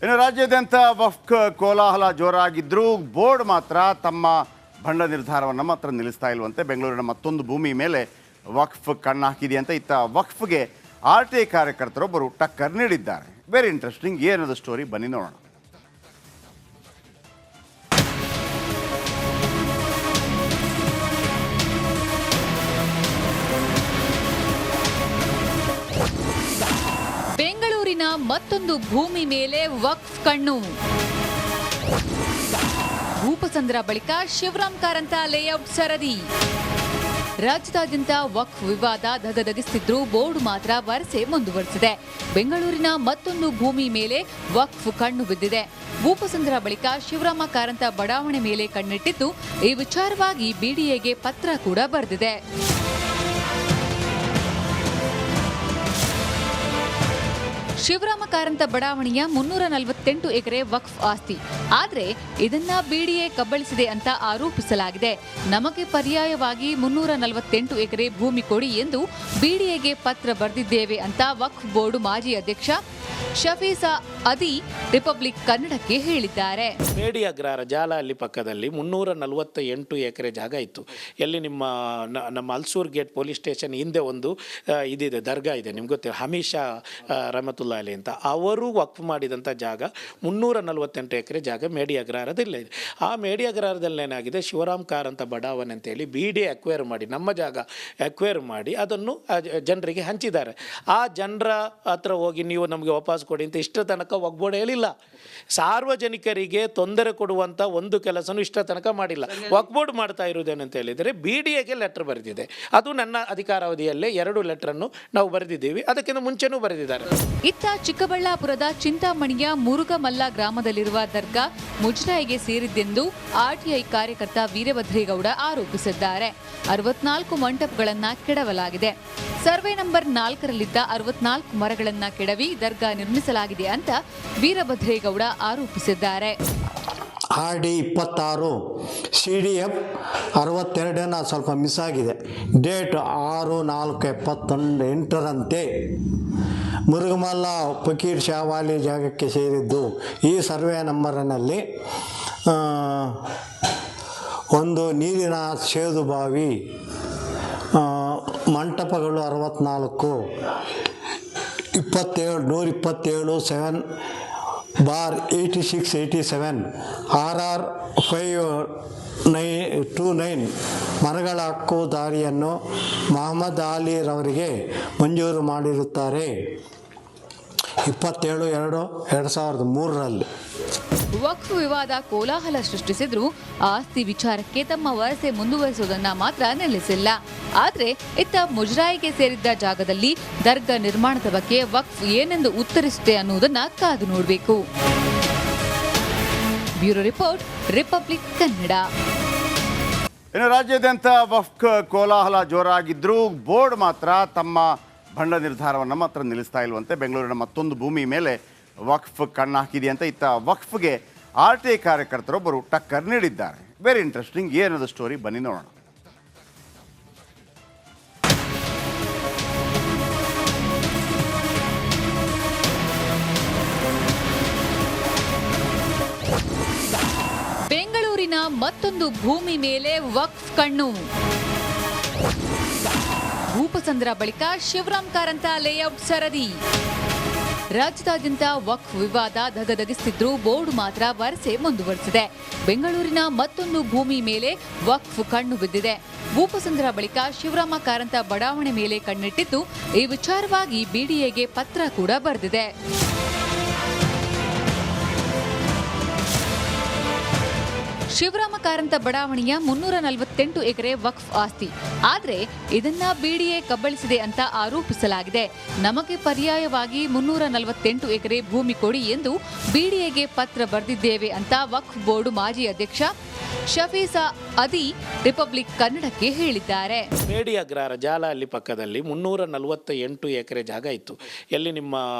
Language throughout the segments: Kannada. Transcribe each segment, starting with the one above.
ಇನ್ನು ರಾಜ್ಯಾದ್ಯಂತ ವಕ್ಫ್ ಕೋಲಾಹಲ ಜೋರಾಗಿದ್ದರೂ ಬೋರ್ಡ್ ಮಾತ್ರ ತಮ್ಮ ಭಂಡ ನಿರ್ಧಾರವನ್ನು ಮಾತ್ರ ನಿಲ್ಲಿಸ್ತಾ ಇಲ್ವಂತೆ. ಬೆಂಗಳೂರಿನ ಮತ್ತೊಂದು ಭೂಮಿ ಮೇಲೆ ವಕ್ಫ್ ಕಣ್ಣು ಹಾಕಿದೆಯಂತೆ. ಇತ್ತ ವಕ್ಫ್ಗೆ RTI ಕಾರ್ಯಕರ್ತರೊಬ್ಬರು ಟಕ್ಕರ್ ನೀಡಿದ್ದಾರೆ. Very interesting. ಏನದು ಸ್ಟೋರಿ, ಬನ್ನಿ ನೋಡೋಣ. ಬೆಂಗಳೂರಿನ ಮತ್ತೊಂದು ಭೂಮಿ ಮೇಲೆ ವಕ್ಫ್ ಕಣ್ಣು. ಭೂಪಸಂದ್ರ ಬಳಿಕ ಶಿವರಾಮ್ ಕಾರಂತ ಲೇಔಟ್ ಸರದಿ. ರಾಜ್ಯದಾದ್ಯಂತ ವಕ್ಫ್ ವಿವಾದ ಧಗಧಗಿಸುತ್ತಿದ್ರೂ ಬೋರ್ಡ್ ಮಾತ್ರ ವರಸೆ ಮುಂದುವರೆಸಿದೆ. ಬೆಂಗಳೂರಿನ ಮತ್ತೊಂದು ಭೂಮಿ ಮೇಲೆ ವಕ್ಫ್ ಕಣ್ಣು ಬಿದ್ದಿದೆ. ಭೂಪಸಂದ್ರ ಬಳಿಕ ಶಿವರಾಮ ಕಾರಂತ ಬಡಾವಣೆ ಮೇಲೆ ಕಣ್ಣಿಟ್ಟಿದ್ದು, ಈ ವಿಚಾರವಾಗಿ BDAಗೆ ಪತ್ರ ಕೂಡ ಬರೆದಿದೆ. ಶಿವರಾಮ ಕಾರಂತ ಬಡಾವಣೆಯ 348 ಎಕರೆ ವಕ್ಫ್ ಆಸ್ತಿ. ಆದರೆ ಇದನ್ನ BDA ಕಬಳಿಸಿದೆ ಅಂತ ಆರೋಪಿಸಲಾಗಿದೆ. ನಮಗೆ ಪರ್ಯಾಯವಾಗಿ 348 ಎಕರೆ ಭೂಮಿ ಕೊಡಿ ಎಂದು BDAಗೆ ಪತ್ರ ಬರೆದಿದ್ದೇವೆ ಅಂತ ವಕ್ಫ್ ಬೋರ್ಡ್ ಮಾಜಿ ಅಧ್ಯಕ್ಷ ಶಫೀಸಾ ಅದಿ ರಿಪಬ್ಲಿಕ್ ಕನ್ನಡಕ್ಕೆ ಹೇಳಿದ್ದಾರೆ. ಮೇಡಿ ಅಗ್ರಹಾರ ಜಾಲಹಳ್ಳಿ ಪಕ್ಕದಲ್ಲಿ 348 ಎಕರೆ ಜಾಗ ಇತ್ತು. ಎಲ್ಲಿ ನಮ್ಮ ಅಲ್ಸೂರ್ ಗೇಟ್ ಪೊಲೀಸ್ ಸ್ಟೇಷನ್ ಹಿಂದೆ ಒಂದು ಇದಿದೆ, ದರ್ಗಾ ಇದೆ, ನಿಮ್ಗೆ ಗೊತ್ತಿಲ್ಲ, ಹಮೀಶಾ ರಹಮತುಲ್ಲಾ ಅಲಿ ಅಂತ. ಅವರು ವಕ್ಫ್ ಮಾಡಿದಂಥ ಜಾಗ 348 ಎಕರೆ ಜಾಗ ಮೇಡಿ ಅಗ್ರಹಾರದಲ್ಲೇ ಇದೆ. ಆ ಮೇಡಿ ಅಗ್ರಹಾರದಲ್ಲಿ ಏನಾಗಿದೆ, ಶಿವರಾಮ್ ಕಾರಂತ ಬಡಾವಣೆ ಅಂತೇಳಿ BDA ಅಕ್ವೈರ್ ಮಾಡಿ, ನಮ್ಮ ಜಾಗ ಅಕ್ವೈರ್ ಮಾಡಿ ಅದನ್ನು ಜನರಿಗೆ ಹಂಚಿದ್ದಾರೆ. ಆ ಜನರ ಹತ್ರ ಹೋಗಿ ನೀವು ನಮಗೆ ವಾಪಸ್ ಕೊಡಿ ಅಂತ ಇಷ್ಟ ತನಕ ವಕ್ಫ್ ಬೋರ್ಡ್ ಹೇಳಿಲ್ಲ. ಸಾರ್ವಜನಿಕರಿಗೆ ತೊಂದರೆ ಕೊಡುವಂಥ ಒಂದು ಕೆಲಸನೂ ಇಷ್ಟ ತನಕ ಮಾಡಿಲ್ಲ. ವಕ್ಫ್ ಬೋರ್ಡ್ ಮಾಡ್ತಾ ಇರುವುದೇನಂತ ಹೇಳಿದರೆ BDAಗೆ ಲೆಟರ್ ಬರೆದಿದೆ. ಅದು ನನ್ನ ಅಧಿಕಾರಾವಧಿಯಲ್ಲೇ 2 ಲೆಟರನ್ನು ನಾವು ಬರೆದಿದ್ದೀವಿ, ಅದಕ್ಕಿಂತ ಮುಂಚೆನೂ ಬರೆದಿದ್ದಾರೆ. ಇತ್ತ ಚಿಕ್ಕಬಳ್ಳಾಪುರದ ಚಿಂತಾಮಣಿಯ ಮುರುಗಮಲ್ಲ ಗ್ರಾಮದಲ್ಲಿರುವ ದರ್ಗಾ ಮುಜರಾಯಿಗೆ ಸೇರಿದ್ದೆಂದು RTI ಕಾರ್ಯಕರ್ತ ವೀರಭದ್ರೇಗೌಡ ಆರೋಪಿಸಿದ್ದಾರೆ. 64 ಮಂಟಪಗಳನ್ನು ಕೆಡವಲಾಗಿದೆ. ಸರ್ವೆ ನಂಬರ್ 4ರಲ್ಲಿದ್ದ 64 ಮರಗಳನ್ನು ಕೆಡವಿ ದರ್ಗಾ ನಿರ್ಮಿಸಲಾಗಿದೆ ಅಂತ ವೀರಭದ್ರೇಗೌಡ ಆರೋಪಿಸಿದ್ದಾರೆ. RD 26 CDF 62 ಸ್ವಲ್ಪ ಮಿಸ್ ಆಗಿದೆ. ಡೇಟ್ 6/4/78ರಂತೆ ಮುರುಗಮಲ್ಲ ಫಕೀರ್ ಶಾವಾಲಿ ಜಾಗಕ್ಕೆ ಸೇರಿದ್ದು. ಈ ಸರ್ವೆ ನಂಬರಿನಲ್ಲಿ ಒಂದು ನೀರಿನ ಸೇದು ಬಾವಿ, ಮಂಟಪಗಳು 64, 127 7/86/87 RR 5929 ಮರಗಳ ಹಕ್ಕುದಾರಿಯನ್ನು ಮಹಮ್ಮದ್ ಅಲಿ ರವರಿಗೆ ಮಂಜೂರು ಮಾಡಿರುತ್ತಾರೆ. 27/2/2003ರಲ್ಲಿ. ವಕ್ಫ್ ವಿವಾದ ಕೋಲಾಹಲ ಸೃಷ್ಟಿಸಿದ್ರು ಆಸ್ತಿ ವಿಚಾರಕ್ಕೆ ತಮ್ಮ ವರಸೆ ಮುಂದುವರಿಸುವುದನ್ನ ಮಾತ್ರ ನಿಲ್ಲಿಸಿಲ್ಲ. ಆದರೆ ಇತ್ತ ಮುಜರಾಯಿಗೆ ಸೇರಿದ್ದ ಜಾಗದಲ್ಲಿ ದರ್ಗಾ ನಿರ್ಮಾಣದ ಬಗ್ಗೆ ವಕ್ಫ್ ಏನೆಂದು ಉತ್ತರಿಸುತ್ತೆ ಅನ್ನುವುದನ್ನ ಕಾದು ನೋಡಬೇಕು. Bureau report, republic Kannada. ಇನ್ನು ರಾಜ್ಯಾದ್ಯಂತ ವಕ್ಫ್ ಕೋಲಾಹಲ ಜೋರಾಗಿದ್ದರೂ ಬೋರ್ಡ್ ಮಾತ್ರ ತಮ್ಮ ಭಂಡ ನಿರ್ಧಾರವನ್ನು ಮಾತ್ರ ನಿಲ್ಲಿಸ್ತಾ ಇಲ್ವಂತೆ. ಬೆಂಗಳೂರಿನ ಮತ್ತೊಂದು ಭೂಮಿ ಮೇಲೆ ವಕ್ಫ್ ಕಣ್ಣು ಹಾಕಿದೆಯಂತೆ. ಇತ್ತ ವಕ್ಫ್ಗೆ RTI ಕಾರ್ಯಕರ್ತರೊಬ್ಬರು ಟಕ್ಕರ್ ನೀಡಿದ್ದಾರೆ. Very interesting. ಏನದು ಸ್ಟೋರಿ, ಬನ್ನಿ ನೋಡೋಣ. ಬೆಂಗಳೂರಿನ ಮತ್ತೊಂದು ಭೂಮಿ ಮೇಲೆ ವಕ್ಫ್ ಕಣ್ಣು. ಭೂಪಸಂದ್ರ ಬಳಿಕ ಶಿವರಾಮ್ ಕಾರಂತ ಲೇಔಟ್ ಸರದಿ. ರಾಜ್ಯದಾದ್ಯಂತ ವಕ್ಫ್ ವಿವಾದ ಧಗಧಗಿಸುತ್ತಿದ್ರೂ ಬೋರ್ಡ್ ಮಾತ್ರ ವರಸೆ ಮುಂದುವರೆಸಿದೆ. ಬೆಂಗಳೂರಿನ ಮತ್ತೊಂದು ಭೂಮಿ ಮೇಲೆ ವಕ್ಫ್ ಕಣ್ಣು ಬಿದ್ದಿದೆ. ಭೂಪಸಂದ್ರ ಬಳಿಕ ಶಿವರಾಮ ಕಾರಂತ ಬಡಾವಣೆ ಮೇಲೆ ಕಣ್ಣಿಟ್ಟಿದ್ದು, ಈ ವಿಚಾರವಾಗಿ BDAಗೆ ಪತ್ರ ಕೂಡ ಬರೆದಿದೆ. ಶಿವರಾಮ ಕಾರಂತ ಬಡಾವಣೆಯ 348 ಎಕರೆ ವಕ್ಫ್ ಆಸ್ತಿ. ಆದರೆ ಇದನ್ನ BDA ಕಬಳಿಸಿದೆ ಅಂತ ಆರೋಪಿಸಲಾಗಿದೆ. ನಮಗೆ ಪರ್ಯಾಯವಾಗಿ 348 ಎಕರೆ ಭೂಮಿ ಕೊಡಿ ಎಂದು BDAಗೆ ಪತ್ರ ಬರೆದಿದ್ದೇವೆ ಅಂತ ವಕ್ಫ್ ಬೋರ್ಡ್ ಮಾಜಿ ಅಧ್ಯಕ್ಷ ಶಫೀಸಾ ಅದಿ ರಿಪಬ್ಲಿಕ್ ಕನ್ನಡಕ್ಕೆ ಹೇಳಿದ್ದಾರೆ. ಮೇಡಿ ಅಗ್ರಹಾರ ಜಾಲಹಳ್ಳಿ ಪಕ್ಕದಲ್ಲಿ 348 ಎಕರೆ ಜಾಗ ಇತ್ತು. ಎಲ್ಲಿ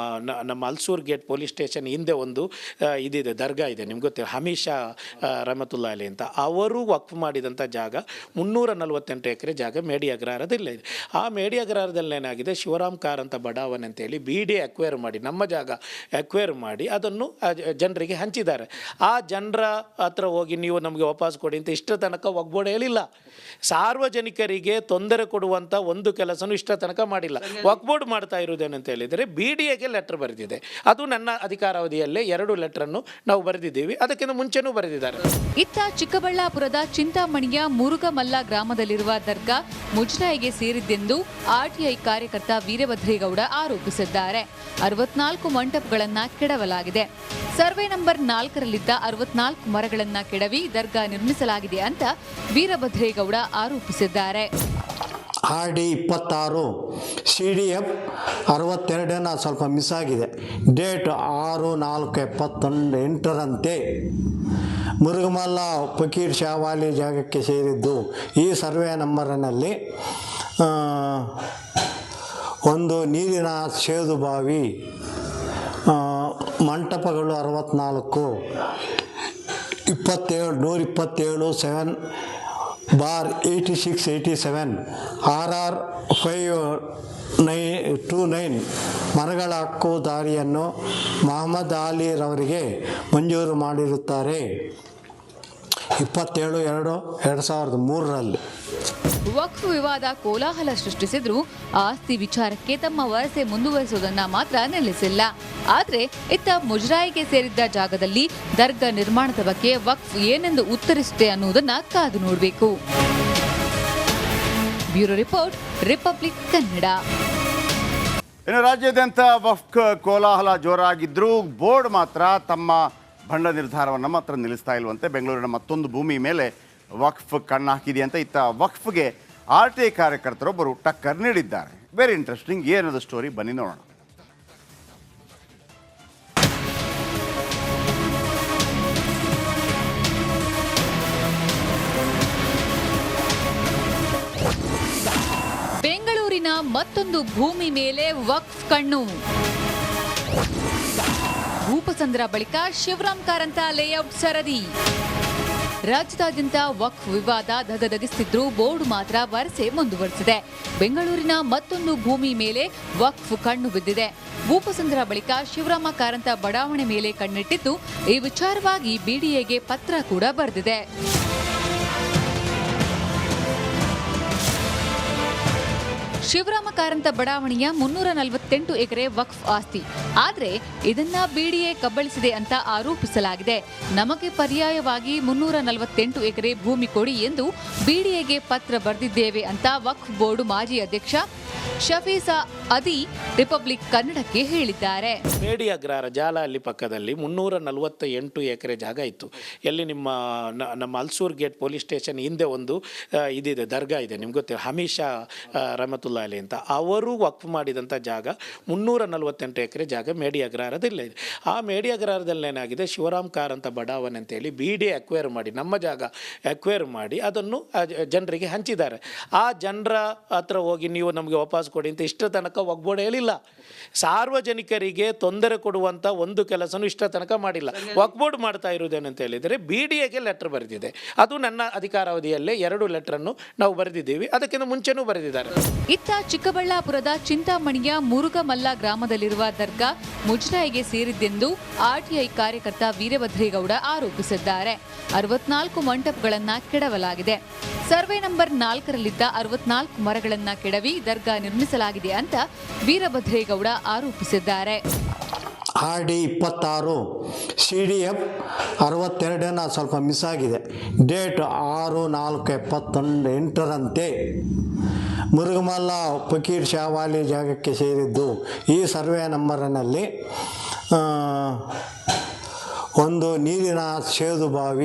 ನಮ್ಮ ಅಲ್ಸೂರ್ ಗೇಟ್ ಪೊಲೀಸ್ ಸ್ಟೇಷನ್ ಹಿಂದೆ ಒಂದು ಇದಿದೆ, ದರ್ಗಾ ಇದೆ, ನಿಮ್ಗೆ ಗೊತ್ತಿಲ್ಲ, ಹಮೀಶಾ ರಹಮತುಲ್ಲಾ ರಹಮತುಲ್ಲಾ ಅಲಿ ಅಂತ ಅವರು ವಕ್ಫ್ ಮಾಡಿದಂಥ ಜಾಗ 348 ಎಕರೆ ಜಾಗ ಮೇಡಿ ಅಗ್ರಹಾರದಲ್ಲೇ ಇದೆ. ಆ ಮೇಡಿ ಅಗ್ರಹಾರದಲ್ಲಿ ಏನಾಗಿದೆ, ಶಿವರಾಮ್ ಕಾರಂತ ಬಡಾವಣೆ ಅಂತೇಳಿ BDA ಅಕ್ವೈರ್ ಮಾಡಿ, ನಮ್ಮ ಜಾಗ ಅಕ್ವೈರ್ ಮಾಡಿ ಅದನ್ನು ಜನರಿಗೆ ಹಂಚಿದ್ದಾರೆ. ಆ ಜನರ ಹತ್ರ ಹೋಗಿ ನೀವು ನಮಗೆ ವಾಪಸ್ ಕೊಡಿ ಅಂತ ಇಷ್ಟ ತನಕ ಒಗ್ಬೋರ್ಡ್ ಹೇಳಿಲ್ಲ. ಸಾರ್ವಜನಿಕರಿಗೆ ತೊಂದರೆ ಕೊಡುವಂಥ ಒಂದು ಕೆಲಸನೂ ಇಷ್ಟ ತನಕ ಮಾಡಿಲ್ಲ. ವಕ್ಬೋರ್ಡ್ ಮಾಡ್ತಾ ಇರುವುದೇನಂತ ಹೇಳಿದರೆ BDAಗೆ ಲೆಟರ್ ಬರೆದಿದೆ. ಅದು ನನ್ನ ಅಧಿಕಾರಾವಧಿಯಲ್ಲೇ 2 ಲೆಟರನ್ನು ನಾವು ಬರೆದಿದ್ದೀವಿ, ಅದಕ್ಕಿಂತ ಮುಂಚೆನೂ ಬರೆದಿದ್ದಾರೆ. ಇತ್ತ ಚಿಕ್ಕಬಳ್ಳಾಪುರದ ಚಿಂತಾಮಣಿಯ ಮುರುಗಮಲ್ಲ ಗ್ರಾಮದಲ್ಲಿರುವ ದರ್ಗಾ ಮುಜರಾಯಿಗೆ ಸೇರಿದ್ದೆಂದು RTI ಕಾರ್ಯಕರ್ತ ವೀರಭದ್ರೇಗೌಡ ಆರೋಪಿಸಿದ್ದಾರೆ. 64 ಮಂಟಪಗಳನ್ನ ಕೆಡವಲಾಗಿದೆ. ಸರ್ವೆ ನಂಬರ್ 4ರಲ್ಲಿದ್ದ 64 ಮರಗಳನ್ನ ಕೆಡವಿ ದರ್ಗಾ ನಿರ್ಮಿಸಲಾಗಿದೆ ಅಂತ ವೀರಭದ್ರೇಗೌಡ ಆರೋಪಿಸಿದ್ದಾರೆ. RD 26 CDF 62 ಸ್ವಲ್ಪ ಮಿಸ್ ಆಗಿದೆ. ಡೇಟ್ 6/4/2008ರಂತೆ ಮುರುಗಮಲ್ಲ ಫಕೀರ್ ಶಾವಾಲಿ ಜಾಗಕ್ಕೆ ಸೇರಿದ್ದು. ಈ ಸರ್ವೆ ನಂಬರಿನಲ್ಲಿ ಒಂದು ನೀರಿನ ಸೇದು ಬಾವಿ, ಮಂಟಪಗಳು 64, 127 7/86/87 RR 5929 ಮರಗಳ ಹಕ್ಕುದಾರಿಯನ್ನು ಮಹಮ್ಮದ್ ಅಲಿ ರವರಿಗೆ ಮಂಜೂರು ಮಾಡಿರುತ್ತಾರೆ. 27/2/2003ರಲ್ಲಿ. ವಕ್ಫ್ ವಿವಾದ ಕೋಲಾಹಲ ಸೃಷ್ಟಿಸಿದ್ರು ಆಸ್ತಿ ವಿಚಾರಕ್ಕೆ ತಮ್ಮ ವರಸೆ ಮುಂದುವರಿಸುವುದನ್ನ ಮಾತ್ರ ನಿಲ್ಲಿಸಿಲ್ಲ. ಆದ್ರೆ ಇತ್ತ ಮುಜರಾಯಿಗೆ ಸೇರಿದ್ದ ಜಾಗದಲ್ಲಿ ದರ್ಗಾ ನಿರ್ಮಾಣದ ಬಗ್ಗೆ ವಕ್ಫ್ ಏನೆಂದು ಉತ್ತರಿಸುತ್ತೆ ಅನ್ನುವುದನ್ನ ಕಾದು ನೋಡಬೇಕು. Bureau report, republic Kannada. ಇನ್ನು ರಾಜ್ಯಾದ್ಯಂತ ವಕ್ಫ್ ಕೋಲಾಹಲ ಜೋರಾಗಿದ್ರೂ ಬೋರ್ಡ್ ಮಾತ್ರ ತಮ್ಮ ಭಂಡ ನಿರ್ಧಾರವನ್ನು ಮಾತ್ರ ನಿಲ್ಲಿಸ್ತಾ ಇಲ್ವಂತೆ. ಬೆಂಗಳೂರಿನ ಮತ್ತೊಂದು ಭೂಮಿ ಮೇಲೆ ವಕ್ಫ್ ಕಣ್ಣಾಕಿದೆಯಂತೆ. ಇತ್ತ ವಕ್ಫ್ಗೆ RTI ಕಾರ್ಯಕರ್ತರೊಬ್ಬರು ಟಕ್ಕರ್ ನೀಡಿದ್ದಾರೆ. Very interesting. ಏನದು ಸ್ಟೋರಿ, ಬನ್ನಿ ನೋಡೋಣ. ಬೆಂಗಳೂರಿನ ಮತ್ತೊಂದು ಭೂಮಿ ಮೇಲೆ ವಕ್ಫ್ ಕಣ್ಣು. ಭೂಪಸಂದ್ರ ಬಳಿಕ ಶಿವರಾಮ್ ಕಾರಂತ ಲೇಔಟ್ ಸರದಿ. ರಾಜ್ಯದಾದ್ಯಂತ ವಕ್ಫ್ ವಿವಾದ ಧಗಧಗಿಸುತ್ತಿದ್ರೂ ಬೋರ್ಡ್ ಮಾತ್ರ ವರಸೆ ಮುಂದುವರೆಸಿದೆ. ಬೆಂಗಳೂರಿನ ಮತ್ತೊಂದು ಭೂಮಿ ಮೇಲೆ ವಕ್ಫ್ ಕಣ್ಣು ಬಿದ್ದಿದೆ. ಭೂಪಸಂದ್ರ ಬಳಿಕ ಶಿವರಾಮ ಕಾರಂತ ಬಡಾವಣೆ ಮೇಲೆ ಕಣ್ಣಿಟ್ಟಿದ್ದು, ಈ ವಿಚಾರವಾಗಿ BDAಗೆ ಪತ್ರ ಕೂಡ ಬರೆದಿದೆ. ಶಿವರಾಮ ಕಾರಂತ ಬಡಾವಣೆಯ 348 ಎಕರೆ ವಕ್ಫ್ ಆಸ್ತಿ. ಆದ್ರೆ ಇದನ್ನ BDA ಕಬಳಿಸಿದೆ ಅಂತ ಆರೋಪಿಸಲಾಗಿದೆ. ನಮಗೆ ಪರ್ಯಾಯವಾಗಿ 348 ಎಕರೆ ಭೂಮಿ ಕೊಡಿ ಎಂದು BDAಗೆ ಪತ್ರ ಬರೆದಿದ್ದೇವೆ ಅಂತ ವಕ್ಫ್ ಬೋರ್ಡ್ ಮಾಜಿ ಅಧ್ಯಕ್ಷ ಶಫೀಸಾ ಅದಿ ರಿಪಬ್ಲಿಕ್ ಕನ್ನಡಕ್ಕೆ ಹೇಳಿದ್ದಾರೆ. ಮೇಡಿ ಅಗ್ರಹಾರ ಜಾಲ ಅಲ್ಲಿ ಪಕ್ಕದಲ್ಲಿ 348 ಎಕರೆ ಜಾಗ ಇತ್ತು. ಎಲ್ಲಿ ನಮ್ಮ ಅಲ್ಸೂರ್ ಗೇಟ್ ಪೊಲೀಸ್ ಸ್ಟೇಷನ್ ಹಿಂದೆ ಒಂದು ಇದಿದೆ, ದರ್ಗಾ ಇದೆ, ನಿಮ್ಗೆ ಗೊತ್ತಿಲ್ಲ, ಹಮೀಶಾ ರಹಮತುಲ್ಲಾ ಅಲಿ ಅಂತ. ಅವರು ವಕ್ಫ್ ಮಾಡಿದಂಥ ಜಾಗ 348 ಎಕರೆ ಜಾಗ ಮೇಡಿ ಅಗ್ರಹಾರದಲ್ಲೇ ಇದೆ. ಆ ಮೇಡಿ ಅಗ್ರಹಾರದಲ್ಲಿ ಏನಾಗಿದೆ, ಶಿವರಾಮ್ ಕಾರಂತ ಬಡಾವಣೆ ಅಂತೇಳಿ BDA ಅಕ್ವೈರ್ ಮಾಡಿ, ನಮ್ಮ ಜಾಗ ಅಕ್ವೈರ್ ಮಾಡಿ ಅದನ್ನು ಜನರಿಗೆ ಹಂಚಿದ್ದಾರೆ. ಆ ಜನರ ಹತ್ರ ಹೋಗಿ ನೀವು ನಮಗೆ ವಾಪಸ್ ಕೊಡಿ ಅಂತ ಇಷ್ಟ ತನಕ ಒಗ್ಬೋರ್ಡ್ ಹೇಳಿಲ್ಲ. ಸಾರ್ವಜನಿಕರಿಗೆ ತೊಂದರೆ ಕೊಡುವಂಥ ಒಂದು ಕೆಲಸನೂ ಇಷ್ಟ ತನಕ ಮಾಡಿಲ್ಲ. ವಕ್ಬೋರ್ಡ್ ಮಾಡ್ತಾ ಇರುವುದೇನಂತ ಹೇಳಿದರೆ BDAಗೆ ಲೆಟರ್ ಬರೆದಿದೆ. ಅದು ನನ್ನ ಅಧಿಕಾರಾವಧಿಯಲ್ಲೇ 2 ಲೆಟರನ್ನು ನಾವು ಬರೆದಿದ್ದೀವಿ, ಅದಕ್ಕಿಂತ ಮುಂಚೆನೂ ಬರೆದಿದ್ದಾರೆ. ಇತ್ತ ಚಿಕ್ಕಬಳ್ಳಾಪುರದ ಚಿಂತಾಮಣಿಯ ಮುರುಗಮಲ್ಲ ಗ್ರಾಮದಲ್ಲಿರುವ ದರ್ಗಾ ಮುಜರಾಯಿಗೆ ಸೇರಿದ್ದೆಂದು RTI ಕಾರ್ಯಕರ್ತ ವೀರಭದ್ರೇಗೌಡ ಆರೋಪಿಸಿದ್ದಾರೆ. 64 ಮಂಟಪಗಳನ್ನ ಕೆಡವಲಾಗಿದೆ. ಸರ್ವೆ ನಂಬರ್ 4ರಲ್ಲಿದ್ದ 64 ಮರಗಳನ್ನ ಕೆಡವಿ ದರ್ಗಾ ನಿರ್ಮಿಸಲಾಗಿದೆ ಅಂತ ವೀರಭದ್ರೇಗೌಡ ಆರೋಪಿಸಿದ್ದಾರೆ. RD 26 CDF 62 ಸ್ವಲ್ಪ ಮಿಸ್ ಆಗಿದೆ. ಡೇಟ್ 6/4/2008ರಂತೆ ಮುರುಗಮಲ್ಲ ಫಕೀರ್ ಶಾವಾಲಿ ಜಾಗಕ್ಕೆ ಸೇರಿದ್ದು. ಈ ಸರ್ವೆ ನಂಬರಿನಲ್ಲಿ ಒಂದು ನೀರಿನ ಸೇದು ಬಾವಿ,